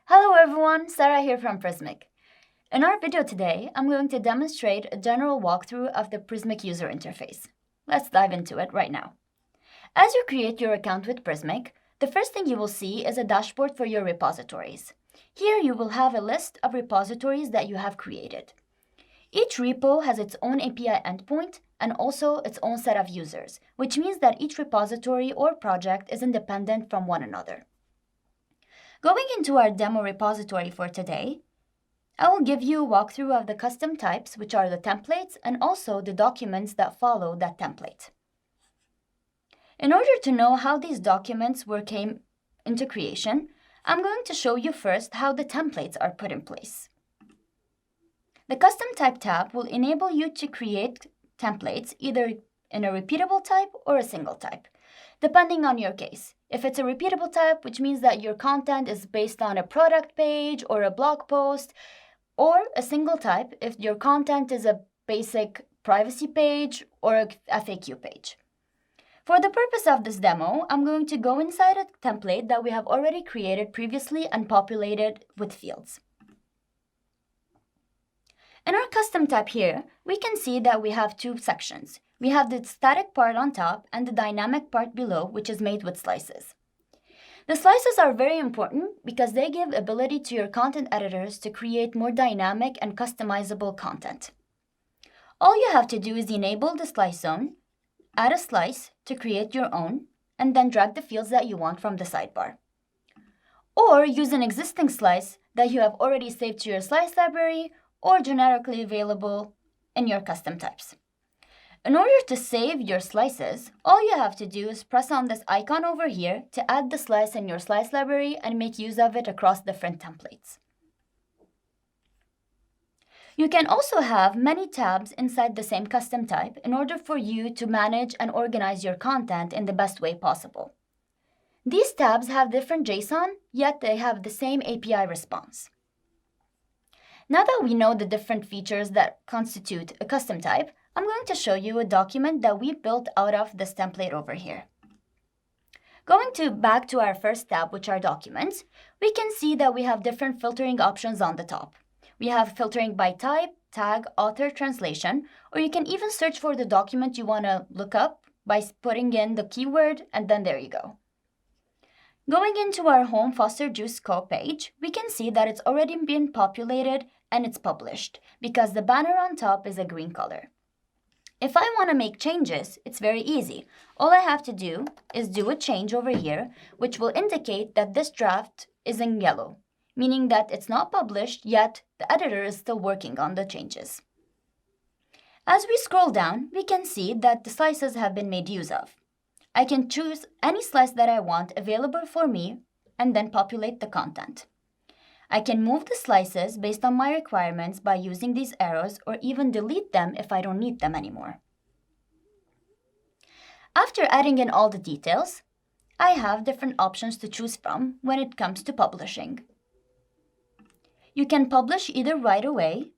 Hello everyone, Sarah here from Prismic. In our video today, I'm going to demonstrate a general walkthrough of the Prismic user interface. Let's dive into it right now. As you create your account with Prismic, the first thing you will see is a dashboard for your repositories. Here you will have a list of repositories that you have created. Each repo has its own API endpoint and also its own set of users, which means that each repository or project is independent from one another. Going into our demo repository for today, I will give you a walkthrough of the custom types, which are the templates, and also the documents that follow that template. In order to know how these documents came into creation, I'm going to show you first how the templates are put in place. The Custom Type tab will enable you to create templates either in a repeatable type or a single type, depending on your case. If it's a repeatable type, which means that your content is based on a product page or a blog post, or a single type if your content is a basic privacy page or a FAQ page. For the purpose of this demo, I'm going to go inside a template that we have already created previously and populated with fields. In our custom type here, we can see that we have two sections. We have the static part on top and the dynamic part below, which is made with slices. The slices are very important because they give ability to your content editors to create more dynamic and customizable content. All you have to do is enable the slice zone, add a slice to create your own, and then drag the fields that you want from the sidebar. Or use an existing slice that you have already saved to your slice library or generically available in your custom types. In order to save your slices, all you have to do is press on this icon over here to add the slice in your slice library and make use of it across different templates. You can also have many tabs inside the same custom type in order for you to manage and organize your content in the best way possible. These tabs have different JSON, yet they have the same API response. Now that we know the different features that constitute a custom type, I'm going to show you a document that we built out of this template over here. Going back to our first tab, which are documents, we can see that we have different filtering options on the top. We have filtering by type, tag, author, translation, or you can even search for the document you want to look up by putting in the keyword, and then there you go. Going into our Home Foster Juice Co. page, we can see that it's already been populated and it's published because the banner on top is a green color. If I want to make changes, it's very easy. All I have to do is do a change over here, which will indicate that this draft is in yellow, meaning that it's not published, yet the editor is still working on the changes. As we scroll down, we can see that the slices have been made use of. I can choose any slice that I want available for me and then populate the content. I can move the slices based on my requirements by using these arrows or even delete them if I don't need them anymore. After adding in all the details, I have different options to choose from when it comes to publishing. You can publish either right away,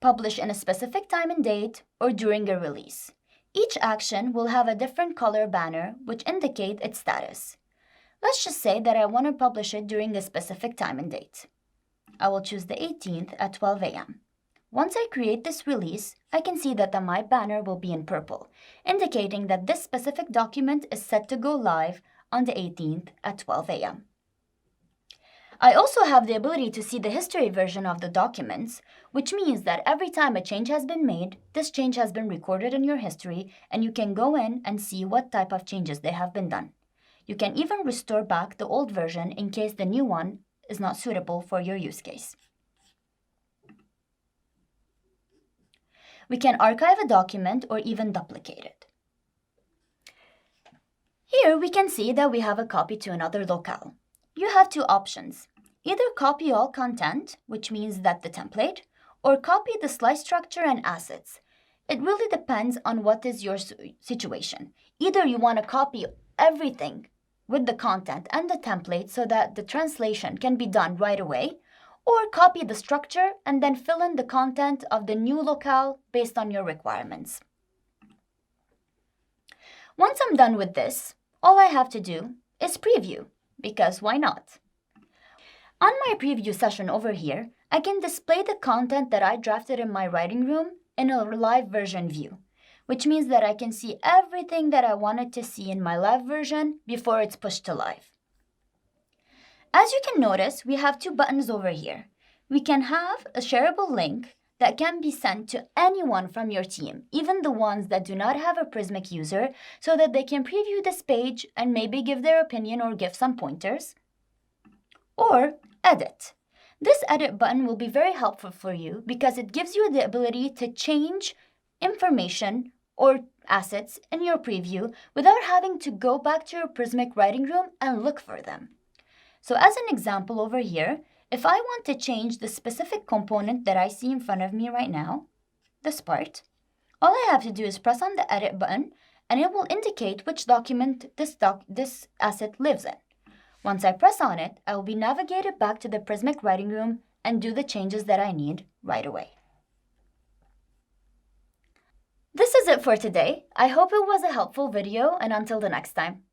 publish in a specific time and date, or during a release. Each action will have a different color banner which indicate its status. Let's just say that I want to publish it during a specific time and date. I will choose the 18th at 12 a.m. Once I create this release, I can see that my banner will be in purple, indicating that this specific document is set to go live on the 18th at 12 a.m. I also have the ability to see the history version of the documents, which means that every time a change has been made, this change has been recorded in your history, and you can go in and see what type of changes they have been done. You can even restore back the old version in case the new one is not suitable for your use case. We can archive a document or even duplicate it. Here we can see that we have a copy to another locale. You have two options. Either copy all content, which means that the template, or copy the slice structure and assets. It really depends on what is your situation. Either you want to copy everything with the content and the template so that the translation can be done right away, or copy the structure and then fill in the content of the new locale based on your requirements. Once I'm done with this, all I have to do is preview, because why not? On my preview session over here, I can display the content that I drafted in my writing room in a live version view, which means that I can see everything that I wanted to see in my live version before it's pushed to live. As you can notice, we have two buttons over here. We can have a shareable link that can be sent to anyone from your team, even the ones that do not have a Prismic user, so that they can preview this page and maybe give their opinion or give some pointers. Or edit. This edit button will be very helpful for you because it gives you the ability to change information or assets in your preview without having to go back to your Prismic writing room and look for them. So as an example over here, if I want to change the specific component that I see in front of me right now, this part, all I have to do is press on the edit button and it will indicate which document this asset lives in. Once I press on it, I will be navigated back to the Prismic writing room and do the changes that I need right away. This is it for today. I hope it was a helpful video, and until the next time.